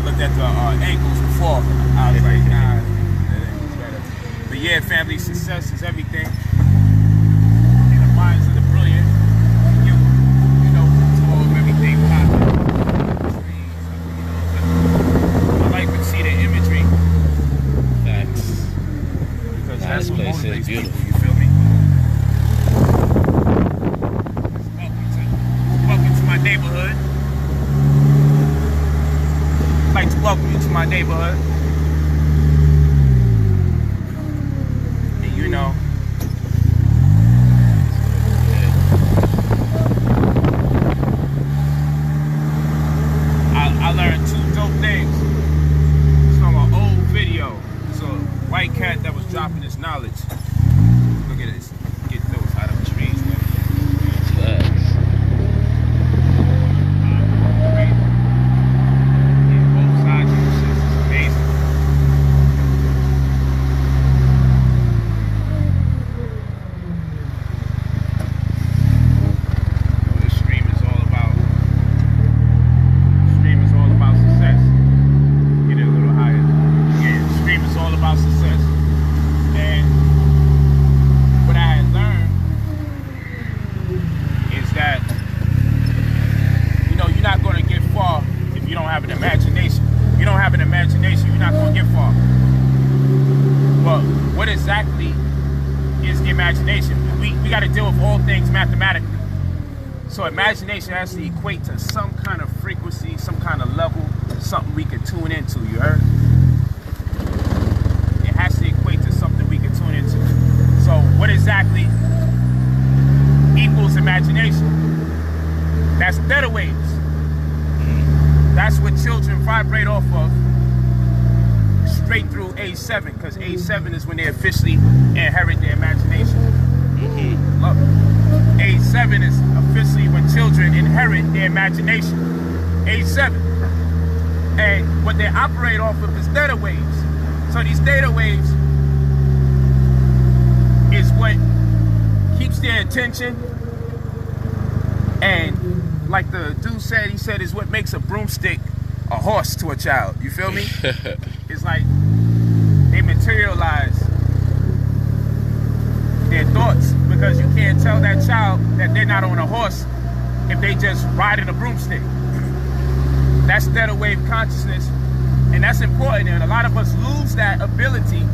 looked at the angles before. I was like, nah, that angle's better. But yeah, family, success is everything. In the minds of the brilliant, you know, absorb everything positive. I like to see the imagery. Facts. Because Nah, that's this what place motivates is beautiful. people, you feel me? Welcome to my neighborhood. I'd like to welcome you to my neighborhood. And you know, I learned two dope things from an old video. It's a white cat that was dropping his knowledge. Look at this. Get those out of the trees. Facts. Both sides of this is amazing. This stream is all about success. Get it a little higher. Yeah, the stream is all about success. And what I had learned is that, you know, you're not going to get far if you don't have an imagination. If you don't have an imagination, you're not going to get far. But what exactly is the imagination? We got to deal with all things mathematically. So imagination has to equate to some kind of frequency, some kind of level, something we can tune into, you heard? It has to equate to something we can tune into. So what exactly equals imagination? That's theta waves. That's what children vibrate off of straight through age 7, because age 7 is when they officially inherit their imagination. Look, age 7 is officially when children inherit their imagination. Age 7. And what they operate off of is theta waves. So these theta waves is what keeps their attention, and like the dude said, he said is what makes a broomstick a horse to a child. You feel me? It's like they materialize their thoughts, because you can't tell that child that they're not on a horse if they just riding a broomstick. That's theta wave consciousness, and that's important, and a lot of us lose that ability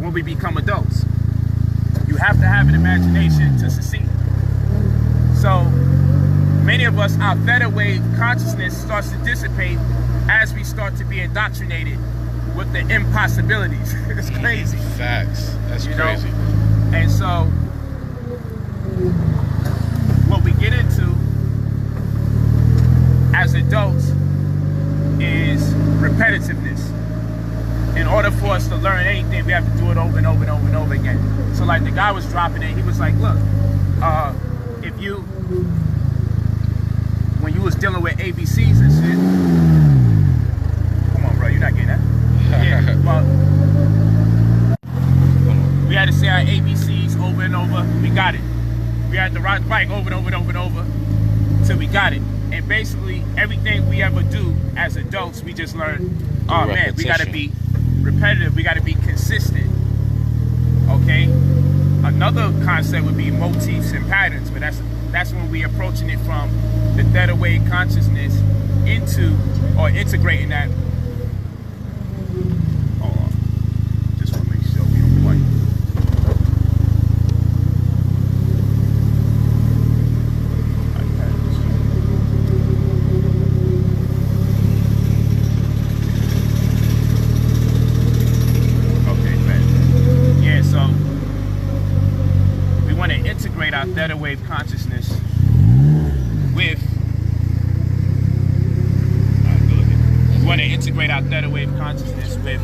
when we become adults. You have to have an imagination to succeed. So many of us, our theta wave consciousness starts to dissipate as we start to be indoctrinated with the impossibilities. It's crazy. Facts. That's crazy. And so what we get into as adults is repetitiveness. In order for us to learn anything, we have to do it over and over and over and over again. So like the guy was dropping it, he was like, look, if you, when you was dealing with ABCs and shit, come on bro, you're not getting that? Yeah, well, we had to say our ABCs over and over, we got it. We had to ride the bike over and over and over and over till we got it. And basically everything we ever do as adults, we just learn, oh man, we gotta be repetitive, we gotta be consistent, okay? Another concept would be motifs and patterns, but that's when we approaching it from the theta wave consciousness into, or integrating that. Hold on, just want to make sure we don't play. Integrate our theta wave consciousness with, we want to integrate our theta wave consciousness with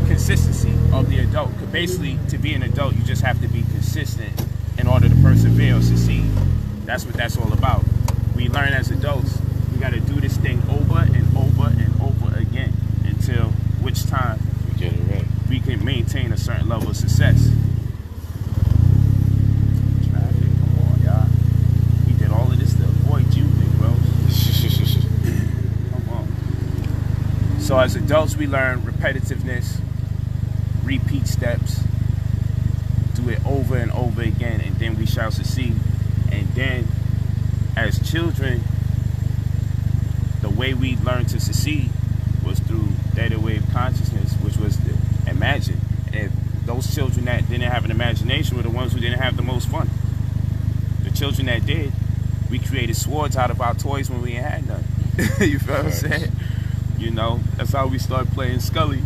consistency of the adult. Because basically, to be an adult, you just have to be consistent in order to persevere or succeed. That's what that's all about. We learn as adults, we got to do this thing over and over and over again until which time we get it right. We can maintain a certain level of success. Traffic, come on, y'all. He did all of this to avoid you, big bro. So as adults, we learn repetitiveness, repeat steps, do it over and over again, and then we shall succeed. And then as children, the way we learned to succeed was through theta wave consciousness, which was to imagine. And those children that didn't have an imagination were the ones who didn't have the most fun. The children that did, we created swords out of our toys when we ain't had none. You feel what I'm saying? You know, that's how we started playing Scully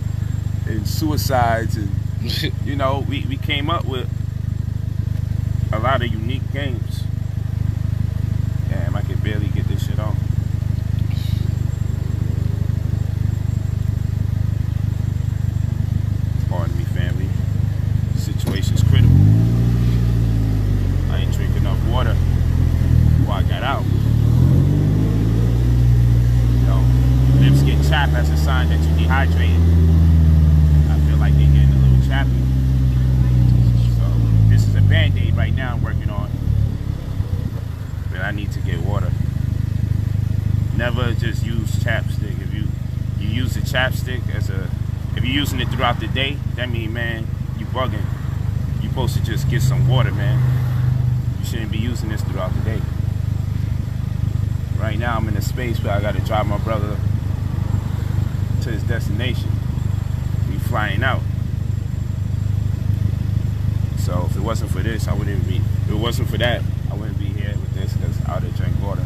and Suicides, and you know, we came up with a lot of unique games. Damn, I can barely get this shit on. Pardon me, family. Situation's critical. I ain't drinking enough water before I got out. You know, lips get chapped, that's a sign that you're dehydrated. I feel like they're getting a little chappy. So this is a band-aid right now I'm working on. But I need to get water. Never just use chapstick. If you use the chapstick if you're using it throughout the day, that means, man, you bugging. You're supposed to just get some water, man. You shouldn't be using this throughout the day. Right now I'm in a space where I gotta drive my brother to his destination. We flying out. So if it wasn't for this, I wouldn't be. If it wasn't for that, I wouldn't be here with this, because I would have drank water.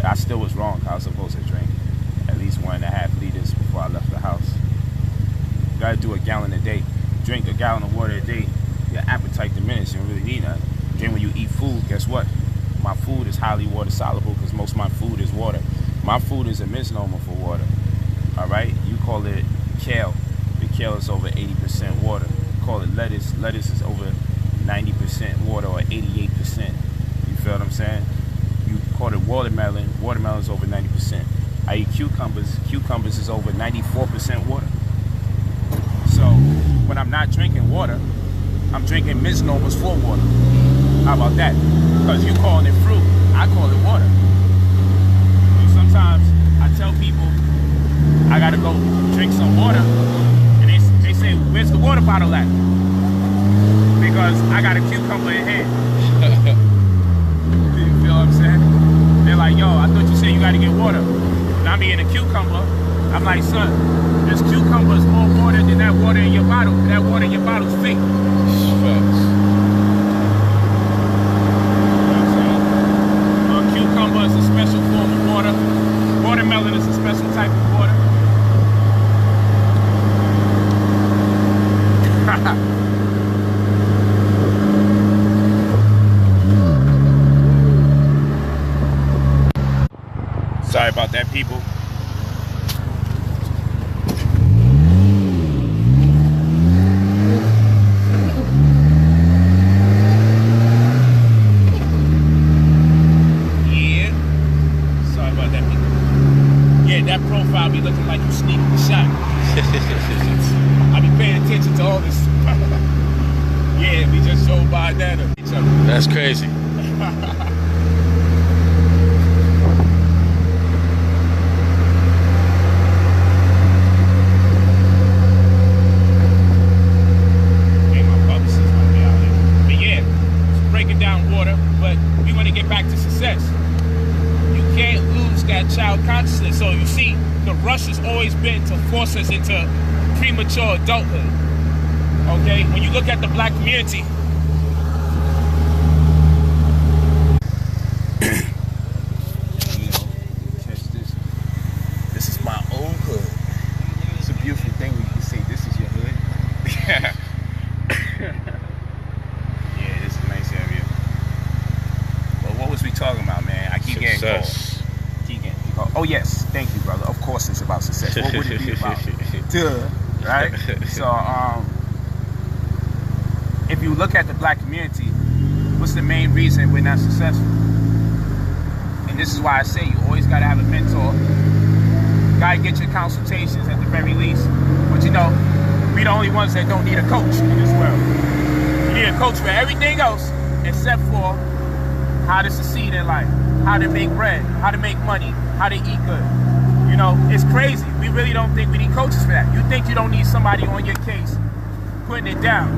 I still was wrong. I was supposed to drink at least 1.5 liters before I left the house. You gotta do a gallon a day. Drink a gallon of water a day. Your appetite diminishes. You don't really need that. Then when you eat food, guess what? My food is highly water soluble, because most of my food is water. My food is a misnomer for water. All right? You call it kale. The kale is over 80% water. You call it lettuce. Lettuce is over 90% water, or 88%. You feel what I'm saying? You call it watermelon. Watermelon is over 90%. I eat cucumbers. Cucumbers is over 94% water. So when I'm not drinking water, I'm drinking misnomers for water. How about that? Because you calling it fruit, I call it water. So sometimes I tell people I gotta go drink some water, and they say, where's the water bottle at? Because I got a cucumber in hand. You feel what I'm saying? They're like, yo, I thought you said you gotta get water. And I'm eating a cucumber. I'm like, son, this cucumber is more water than that water in your bottle. That water in your bottle is fake. Cucumber is a special form of water. Watermelon is a special type of water. Sorry about that, people. That profile be looking like you sneaked the shot. I be paying attention to all this. Yeah, we just showed by that of each other. That's crazy. Hey, my publicist might be out here. But yeah, breaking down water, but we want to get back to success. Can't lose that child consciousness. So you see, the rush has always been to force us into premature adulthood. Okay, when you look at the black community, you know, catch this. This is my own hood. It's a beautiful thing when you can say this is your hood. Yeah, this is a nice area. But what was we talking about, man? I keep getting called. Oh yes, thank you, brother. Of course it's about success. What would it be about? Duh, right? So if you look at the black community, what's the main reason we're not successful? And this is why I say you always gotta have a mentor. Gotta get your consultations at the very least. But you know, we the only ones that don't need a coach in this world. You need a coach for everything else except for how to succeed in life, how to make bread, how to make money, how to eat good. You You know, it's crazy. We really don't think we need coaches for that. You think you don't need somebody on your case, putting it down,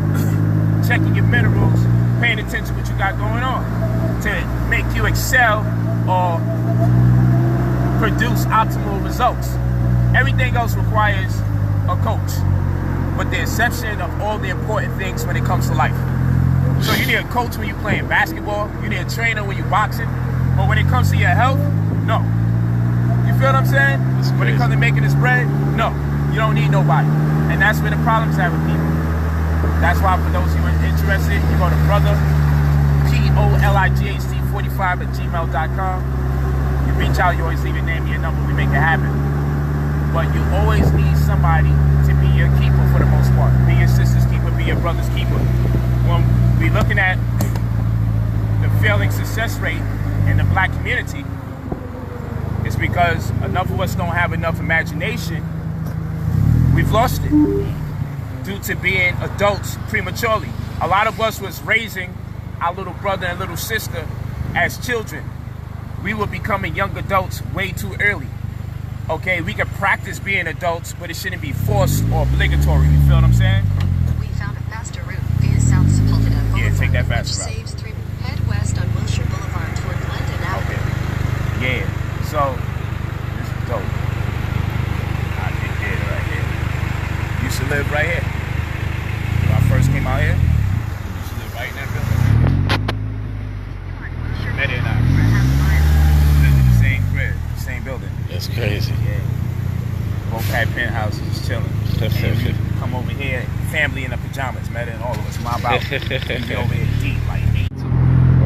checking your minerals, paying attention to what you got going on to make you excel or produce optimal results. Everything else requires a coach, with the exception of all the important things when it comes to life. So you need a coach when you're playing basketball, you need a trainer when you're boxing, but when it comes to your health, no. You feel what I'm saying? When it comes to making this bread, no. You don't need nobody. And that's where the problems are with people. That's why for those who are interested, you go to brother, POLIGHT45@gmail.com. You reach out, you always leave your name and your number, we make it happen. But you always need somebody to be your keeper for the most part. Be your sister's keeper, be your brother's keeper. When we're looking at the failing success rate in the black community, it's because enough of us don't have enough imagination. We've lost it due to being adults prematurely. A lot of us was raising our little brother and little sister as children. We were becoming young adults way too early. Okay, we can practice being adults, but it shouldn't be forced or obligatory. You feel what I'm saying? We found a faster route via South Sepulveda Boulevard. Yeah, take that faster which route. saves 3. Head west on Wilshire Boulevard toward London Avenue. Okay. Yeah. So this is dope. I did it right here. Used to live right here. When I first came out here, used to live right in that building. Met it now. Lived in the same crib, same building. That's crazy. Yeah. Both had penthouses, chilling. And we come over here, family in the pajamas, met it, all of us, mob out. We be over here deep, like 8 to.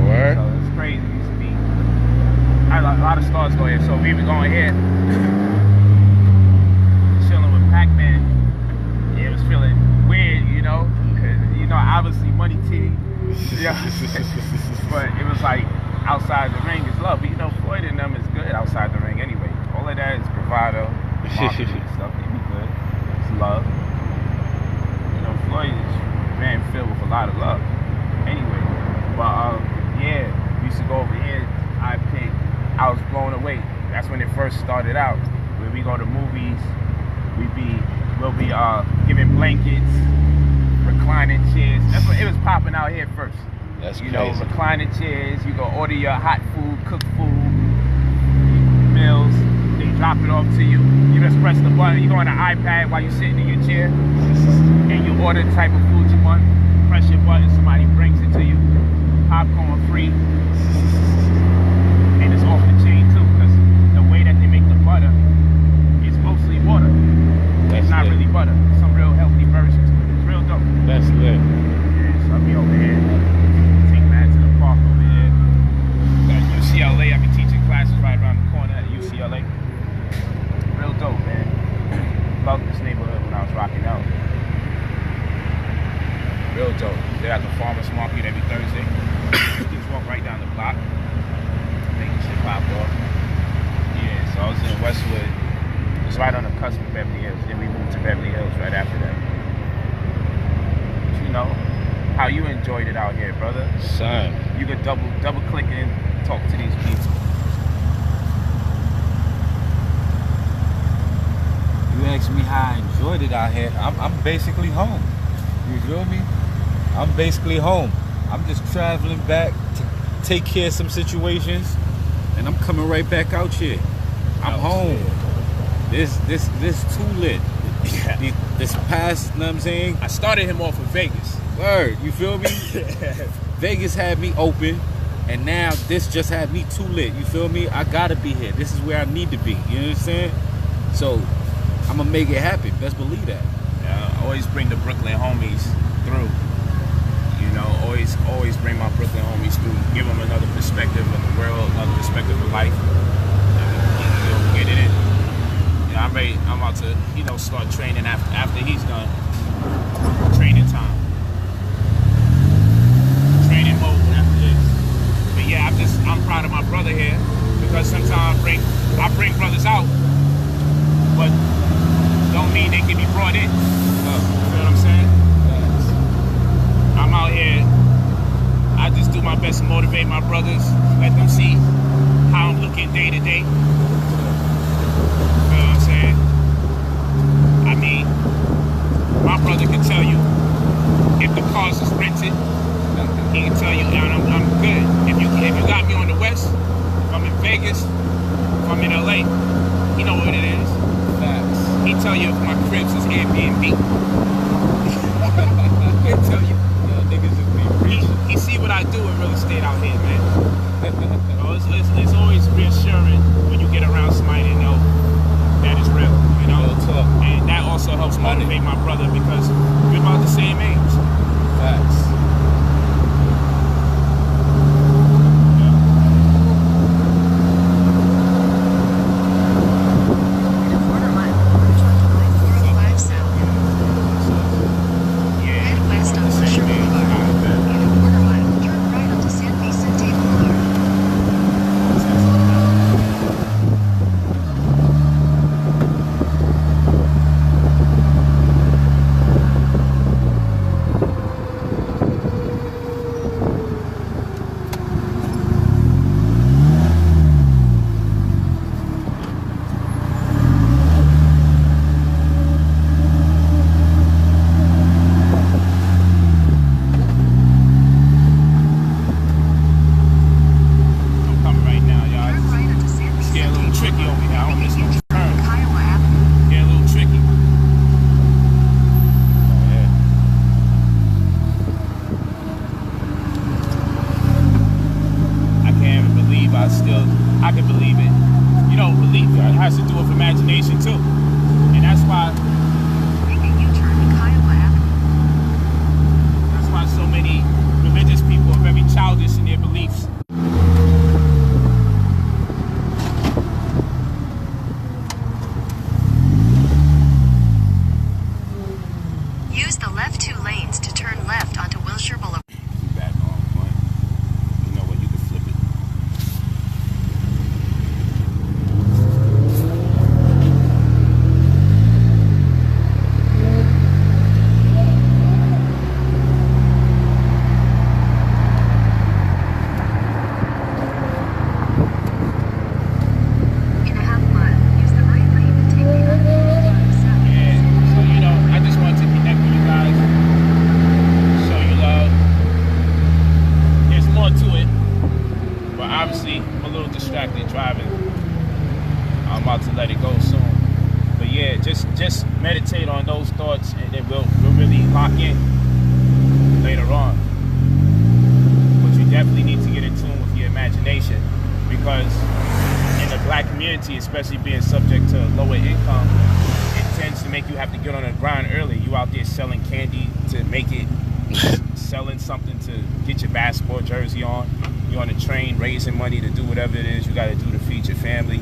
Word? So it's crazy. It used to be. A lot of stars go here, so we were going here, chilling with Pac-Man. Yeah, it was feeling weird, you know, because obviously money tea. Yeah. But it was like outside the ring is love. But Floyd and them is good outside the ring anyway. All of that is bravado, marketing stuff. They be good. It's love. Floyd is man filled with a lot of love. Anyway, but yeah, we used to go over here. I was blown away. That's when it first started out. When we go to movies, we'll be giving blankets, reclining chairs. That's when it was popping out here first. That's crazy. Reclining chairs. You go order your hot food, cooked food, meals. They drop it off to you. You just press the button. You go on an iPad while you're sitting in your chair, and you order the type of food you want. Press your button. Somebody brings it to you. Popcorn free. And it's off the chain too, because the way that they make the butter is mostly water. It's not really butter. It's some real healthy version to it. It's real dope. That's lit. Yeah, so I'll be over here. Take Matt to the park over here. Got UCLA. I be teaching classes right around the corner at UCLA. Real dope, man. Loved this neighborhood when I was rocking out. Real dope. They got the farmers market every Thursday. You just walk right down the block. Making shit pop off. Yeah, so I was in Westwood. It was right on the cusp of Beverly Hills. Then we moved to Beverly Hills right after that. But how you enjoyed it out here, brother? Son. You could double click and talk to these people. You asked me how I enjoyed it out here. I'm basically home. You feel me? I'm basically home. I'm just traveling back to take care of some situations, and I'm coming right back out here. I'm home. This too lit. This past, you know what I'm saying? I started him off with Vegas. Word, you feel me? Vegas had me open, and now this just had me too lit. You feel me? I gotta be here. This is where I need to be. You know what I'm saying? So I'm gonna make it happen. Best believe that. I always bring the Brooklyn homies through. Always bring my Brooklyn homies through. Give them another perspective of the world, another perspective of life. Get it in. I'm ready. I'm about to, start training after he's done. Training time. Training mode after this. But yeah, I'm proud of my brother here, because sometimes I bring brothers out, but don't mean they can be brought in. You feel what I'm saying? I'm out here. I just do my best to motivate my brothers, let them see how I'm looking day to day. You know what I'm saying? I mean, my brother can tell you if the cars is rented, he can tell you I'm good. If you got me on the West, if I'm in Vegas, if I'm in LA, he know what it is. Facts. He tell you if my cribs is Airbnb. He'll tell you. Yo, niggas just be preaching. He see what I do in real estate out here, man. It's always reassuring when you get around somebody that know that is real, you know. Real talk. And that also helps motivate my brother because we're about the same age. Facts. In a quarter mile, turn right 405 south. Yeah. Head west on The same Wilshire age. Boulevard. In a quarter mile, turn right onto San Vicente Boulevard. I'm coming right now, y'all. Turn right onto San It's Vicente getting a little tricky over here. I don't miss no Boulevard. turn. Kiowa Avenue. Getting a little tricky. Oh, yeah. I can't even believe I can believe it. You don't believe it. It has to do with imagination too. And that's why Make a U-turn to Kiowa Avenue. so many religious people are very childish in their beliefs. Use the left 2 lanes to turn left onto Wilshire Boulevard. Back on point. You know what? You can flip it. In a half mile, use the right lane to take the unpaved south. And so, you know, I just wanted to connect with you guys, show you love. There's more to it, but obviously I'm a little distracted driving. I'm about to let it go soon. But yeah, just meditate on those thoughts, and then we'll really lock in later on. But you definitely need to get in tune with your imagination, because in the black community, especially being subject to lower income, it tends to make you have to get on the grind early. You out there selling candy to make it, selling something to get your basketball jersey on. You're on the train raising money to do whatever it is you got to do to feed your family.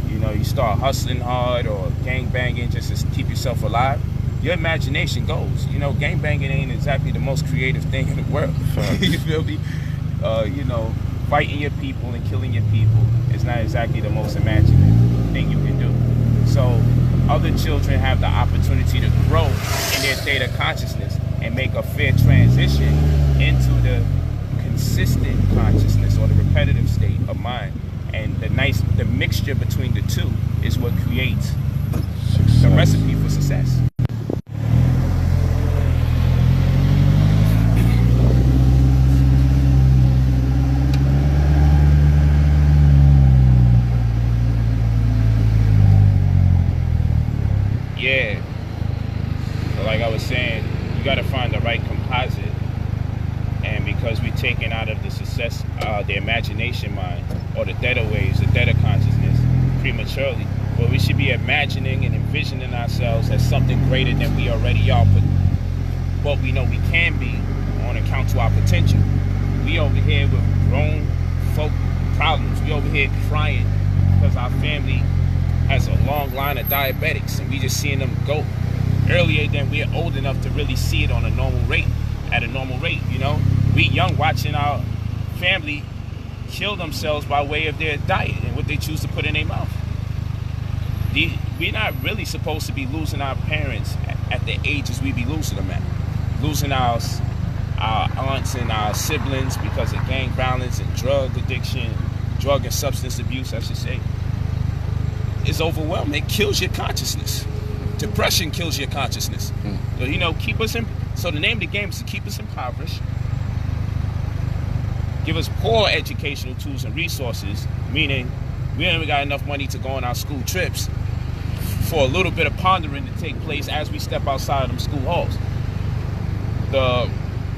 You know, you start hustling hard or gang banging just to keep yourself alive. Your imagination goes. You know, gang banging ain't exactly the most creative thing in the world. You feel me? You know, fighting your people and killing your people is not exactly the most imaginative thing you can do. So other children have the opportunity to grow in their theta consciousness and make a fair transition into the consistent consciousness or the repetitive state of mind. And the mixture between the two is what creates the recipe for success. Yeah. So like I was saying, you got to find the right composite. And because we're taken out of the success, the imagination mind, or the theta waves, the theta consciousness, prematurely, well, we should be imagining and envisioning ourselves as something greater than we already are, but what we know we can be on account to our potential. We over here with grown folk problems. We over here crying because our family has a long line of diabetics, and we just seeing them go earlier than we're old enough to really see it on a normal rate, at a normal rate, you know? We young watching our family kill themselves by way of their diet and what they choose to put in their mouth. We're not really supposed to be losing our parents at the ages we be losing them at. Losing our aunts and our siblings because of gang violence and drug addiction, drug and substance abuse, I should say. is overwhelming. It kills your consciousness. Depression kills your consciousness. So, you know, keep us in. So the name of the game is to keep us impoverished. Give us poor educational tools and resources, meaning we don't even got enough money to go on our school trips for a little bit of pondering to take place as we step outside of them school halls. The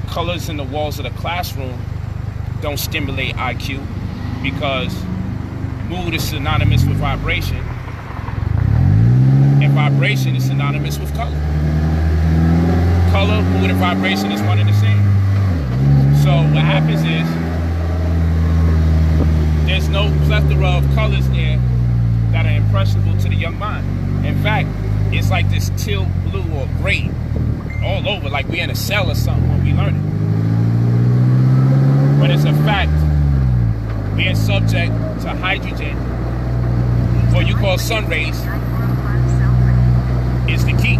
colors in the walls of the classroom don't stimulate IQ because mood is synonymous with vibration, and vibration is synonymous with color. Color, mood, and vibration is one and the same. So what happens is there's no plethora of colors there that are impressionable to the young mind. In fact, it's like this teal blue or gray all over, like we're in a cell or something when we learn it. But it's a fact, being subject to hydrogen, what you call sun rays, is the key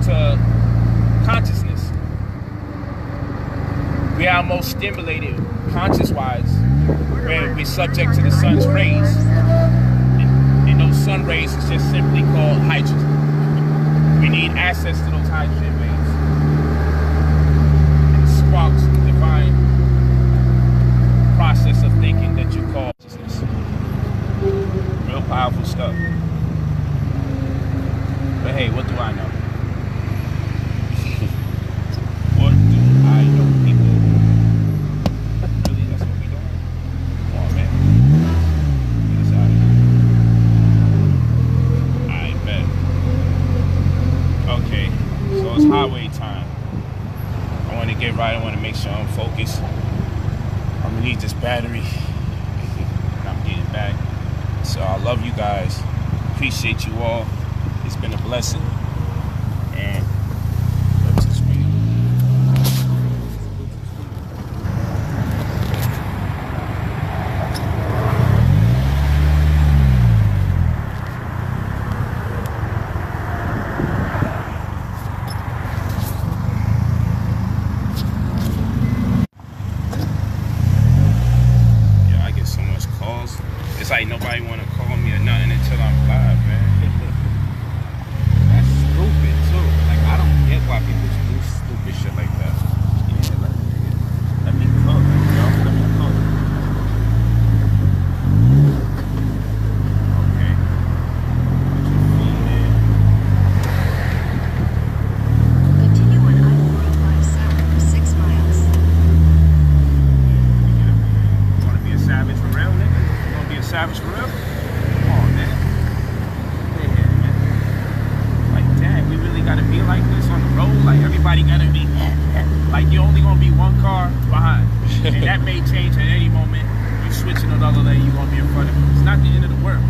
to consciousness. We are most stimulated conscious-wise when we're subject to the sun's rays. And those sun rays is just simply called hydrogen. We need access to those hydrogen rays. And sparks the divine process of thinking that you call consciousness. Real powerful stuff. But hey, what do I know? What do I know, people? Really, that's what we doing? Come on, man. Get us out of here. I bet. Okay, so it's highway time. I want to get right. I want to make sure I'm focused. I'm gonna need this battery. And I'm getting back. So I love you guys. Appreciate you all. It's been a blessing. And up to the screen. Yeah, I get so much calls. It's like nobody want to call me or nothing until I'm live, man. Stupid too. Like, I don't get why people do stupid shit like that. Yeah, let me cook, yo. Let me cook. Okay. Continue on I-405 south for 6 miles. You wanna be a savage for real, nigga? You wanna be a savage for real? Come on, man. Yeah, man. Like, damn, we really gotta be like this on the road? Like, everybody gotta be like, you're only gonna be one car behind. And that may change at any moment. You switching another lane, you're gonna be in front of me. It's not the end of the world.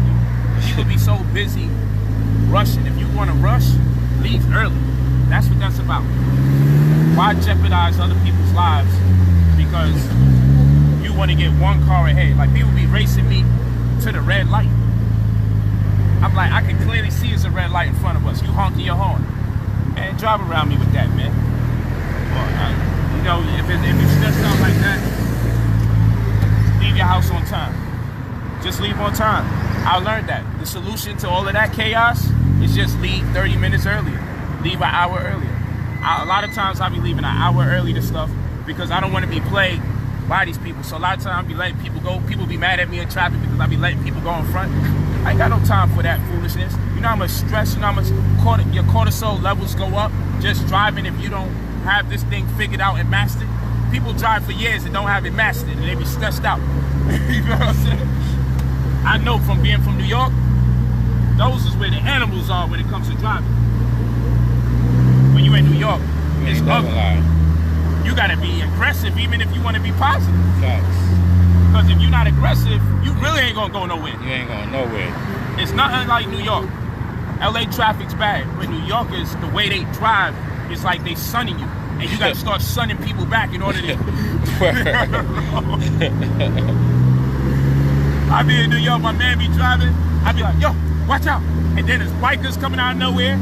People be so busy rushing. If you wanna rush, leave early. That's what that's about. Why jeopardize other people's lives because you wanna get one car ahead? Like, people be racing me to the red light. I'm like, I can clearly see it's a red light in front of us. You honking your horn. Man, drive around me with that, man. You know, if you stressed out like that, leave your house on time. Just leave on time. I learned that. The solution to all of that chaos is just leave 30 minutes earlier. Leave an hour earlier. A lot of times I'll be leaving an hour early to stuff because I don't want to be plagued by these people. So a lot of times I'll be letting people go. People be mad at me in traffic because I be letting people go in front. I ain't got no time for that foolishness. You know how much stress, you know how much your cortisol levels go up just driving if you don't have this thing figured out and mastered. People drive for years and don't have it mastered and they be stressed out. You know what I'm saying? I know from being from New York, those is where the animals are when it comes to driving. When you in New York, it's ugly. You gotta be aggressive even if you want to be positive. Facts. Because if you're not aggressive, you really ain't gonna go nowhere. You ain't going nowhere. It's nothing like New York. LA traffic's bad, but New Yorkers, the way they drive, it's like they sunning you. And you gotta start sunning people back in order to... I be in New York, my man be driving, I be like, yo, watch out. And then there's bikers coming out of nowhere.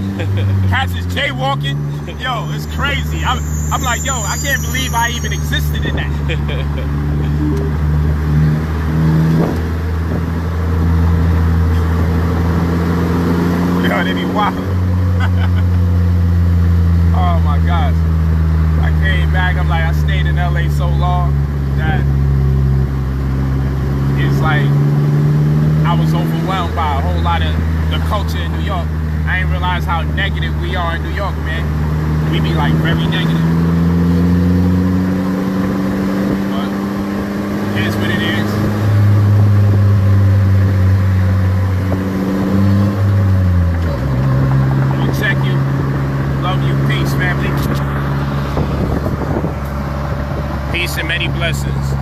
Cats is jaywalking. Yo, it's crazy. I'm like, yo, I can't believe I even existed in that. Yo, they be wild. Oh my gosh. I came back, I'm like, I stayed in LA so long that it's like I was overwhelmed by a whole lot of the culture in New York. I didn't realize how negative we are in New York, man. We be like very negative. But it is what it is. We'll check you. Love you. Peace, family. Peace and many blessings.